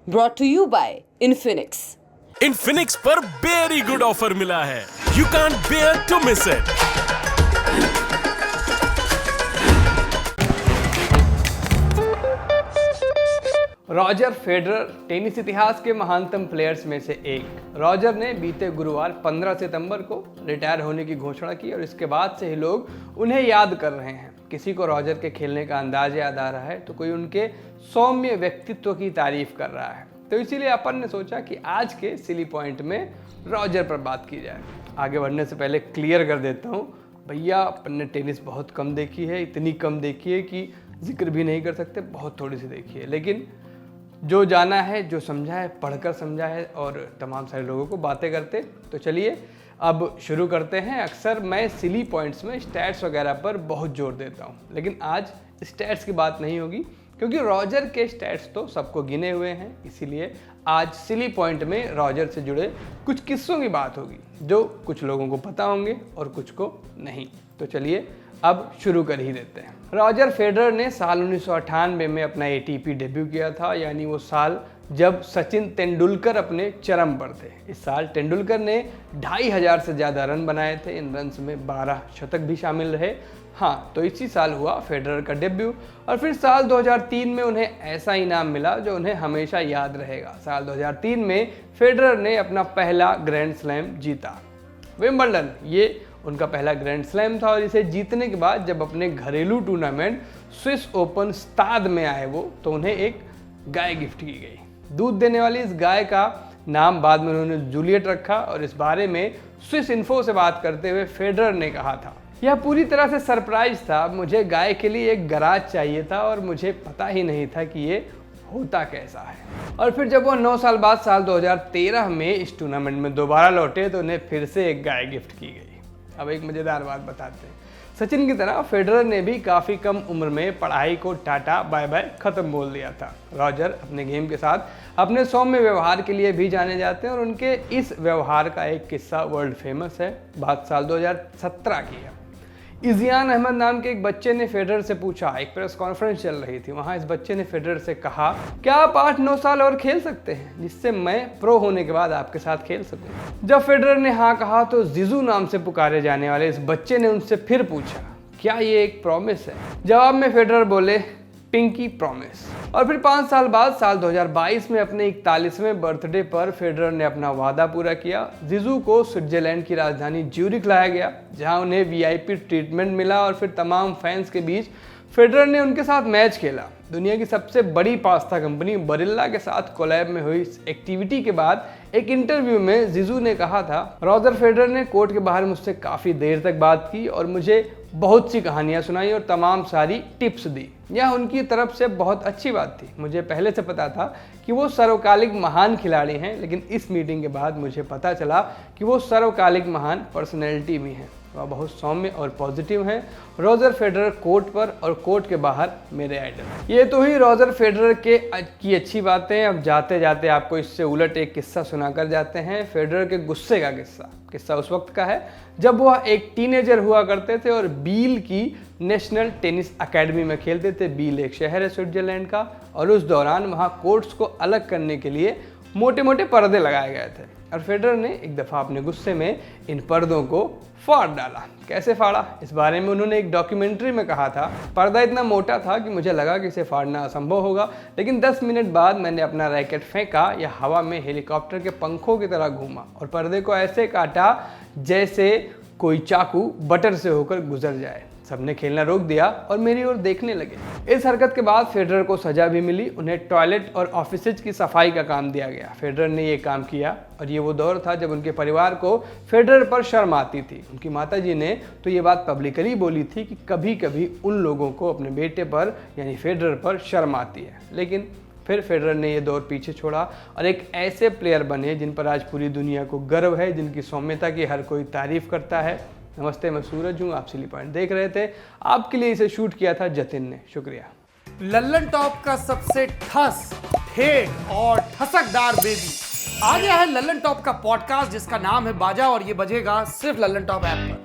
brought to you by Infinix. Infinix पर very good offer मिला है, you can't bear to miss it. Roger Federer tennis इतिहास के महानतम प्लेयर्स में से एक। रॉजर ने बीते गुरुवार 15 सितंबर को रिटायर होने की घोषणा की और इसके बाद से ही लोग उन्हें याद कर रहे हैं। किसी को रॉजर के खेलने का अंदाज याद आ रहा है तो कोई उनके सौम्य व्यक्तित्व की तारीफ कर रहा है। तो इसीलिए अपन ने सोचा कि आज के सिली पॉइंट में रॉजर पर बात की जाए। आगे बढ़ने से पहले क्लियर कर देता हूँ, भैया अपन ने टेनिस बहुत कम देखी है, इतनी कम देखी है कि जिक्र भी नहीं कर सकते, बहुत थोड़ी सी देखी है। लेकिन जो जाना है, जो समझा है, पढ़कर समझा है और तमाम सारे लोगों को बातें करते। तो चलिए अब शुरू करते हैं। अक्सर मैं सिली पॉइंट्स में स्टैट्स वगैरह पर बहुत जोर देता हूँ, लेकिन आज स्टैट्स की बात नहीं होगी क्योंकि रॉजर के स्टैट्स तो सबको गिने हुए हैं। इसीलिए आज सिली पॉइंट में रॉजर से जुड़े कुछ किस्सों की बात होगी जो कुछ लोगों को पता होंगे और कुछ को नहीं। तो चलिए अब शुरू कर ही देते हैं। रॉजर फेडरर ने साल 1998 में अपना एटीपी डेब्यू किया था, यानी वो साल जब सचिन तेंदुलकर अपने चरम पर थे। इस साल तेंदुलकर ने 2500 से ज़्यादा रन बनाए थे, इन रन्स में 12 शतक भी शामिल रहे। हाँ, तो इसी साल हुआ फेडरर का डेब्यू और फिर साल 2003 में उन्हें ऐसा इनाम मिला जो उन्हें हमेशा याद रहेगा। साल 2003 में फेडरर ने अपना पहला ग्रैंड स्लैम जीता, विंबलडन। ये उनका पहला ग्रैंड स्लैम था और इसे जीतने के बाद जब अपने घरेलू टूर्नामेंट स्विस ओपन स्ताद में आए वो, तो उन्हें एक गाय गिफ्ट की गई। दूध देने वाली इस गाय का नाम बाद में उन्होंने जूलियट रखा और इस बारे में स्विस इन्फो से बात करते हुए फेडरर ने कहा था, यह पूरी तरह से सरप्राइज था। मुझे गाय के लिए एक गराज चाहिए था और मुझे पता ही नहीं था कि ये होता कैसा है। और फिर जब वो 9 साल बाद साल 2013 में इस टूर्नामेंट में दोबारा लौटे तो उन्हें फिर से एक गाय गिफ्ट की गई। अब एक मज़ेदार बात बताते हैं। सचिन की तरह फेडरर ने भी काफ़ी कम उम्र में पढ़ाई को टाटा बाय बाय ख़त्म बोल दिया था। रॉजर अपने गेम के साथ अपने सौम्य व्यवहार के लिए भी जाने जाते हैं और उनके इस व्यवहार का एक किस्सा वर्ल्ड फेमस है। बात साल 2017 की है। इज़ियान अहमद नाम के एक बच्चे ने फेडरर से पूछा, एक प्रेस कॉन्फ्रेंस चल रही थी, वहाँ इस बच्चे ने फेडरर से कहा, क्या आप 8-9 साल और खेल सकते हैं जिससे मैं प्रो होने के बाद आपके साथ खेल सकूं? जब फेडरर ने हाँ कहा तो जीजू नाम से पुकारे जाने वाले इस बच्चे ने उनसे फिर पूछा, क्या ये एक प्रॉमिस है? जवाब में फेडरर बोले, पिंकी प्रॉमिस। और फिर 5 साल बाद साल 2022 में अपने 41वें बर्थडे पर फेडरर ने अपना वादा पूरा किया। जीजू को स्विट्जरलैंड की राजधानी ज्यूरिख लाया गया जहां उन्हें वीआईपी ट्रीटमेंट मिला और फिर तमाम फैंस के बीच फेडरर ने उनके साथ मैच खेला। दुनिया की सबसे बड़ी पास्ता कंपनी बरिल्ला के साथ कोलैब में हुई इस एक्टिविटी के बाद एक इंटरव्यू में जीजू ने कहा था, रॉजर फेडरर ने कोर्ट के बाहर मुझसे काफ़ी देर तक बात की और मुझे बहुत सी कहानियां सुनाई और तमाम सारी टिप्स दी। यह उनकी तरफ से बहुत अच्छी बात थी। मुझे पहले से पता था कि वो सर्वकालिक महान खिलाड़ी हैं, लेकिन इस मीटिंग के बाद मुझे पता चला कि वो सर्वकालिक महान पर्सनैलिटी भी हैं। वह बहुत सौम्य और पॉजिटिव हैं। रॉजर फेडरर कोर्ट पर और कोर्ट के बाहर मेरे आइडल। ये तो ही रॉजर फेडरर की अच्छी बातें। अब जाते जाते आपको इससे उलट एक किस्सा सुनाकर जाते हैं, फेडरर के गुस्से का किस्सा उस वक्त का है जब वह एक टीनेजर हुआ करते थे और बील की नेशनल टेनिस अकेडमी में खेलते थे। बील एक शहर है स्विट्जरलैंड का और उस दौरान वहाँ कोर्ट्स को अलग करने के लिए मोटे मोटे पर्दे लगाए गए थे और फेडरर ने एक दफ़ा अपने गुस्से में इन पर्दों को फाड़ डाला। कैसे फाड़ा, इस बारे में उन्होंने एक डॉक्यूमेंट्री में कहा था, पर्दा इतना मोटा था कि मुझे लगा कि इसे फाड़ना असंभव होगा, लेकिन 10 मिनट बाद मैंने अपना रैकेट फेंका, यह हवा में हेलीकॉप्टर के पंखों की तरह घूमा और पर्दे को ऐसे काटा जैसे कोई चाकू बटर से होकर गुजर जाए। सबने खेलना रोक दिया और मेरी ओर देखने लगे। इस हरकत के बाद फेडरर को सजा भी मिली। उन्हें टॉयलेट और ऑफिसेज की सफाई का काम दिया गया। फेडरर ने ये काम किया और ये वो दौर था जब उनके परिवार को फेडरर पर शर्म आती थी। उनकी माताजी ने तो ये बात पब्लिकली बोली थी कि कभी कभी उन लोगों को अपने बेटे पर यानी फेडरर पर शर्म आती है। लेकिन फिर फेडरर ने ये दौर पीछे छोड़ा और एक ऐसे प्लेयर बने जिन पर आज पूरी दुनिया को गर्व है, जिनकी सौम्यता की हर कोई तारीफ करता है। नमस्ते, मैं सूरज हूँ, आप सिली पॉइंट देख रहे थे। आपके लिए इसे शूट किया था जतिन ने, शुक्रिया। लल्लन टॉप का सबसे ठस ठेठ और ठसकदार बेबी आ गया है लल्लन टॉप का पॉडकास्ट जिसका नाम है बाजा और ये बजेगा सिर्फ लल्लन टॉप ऐप पर।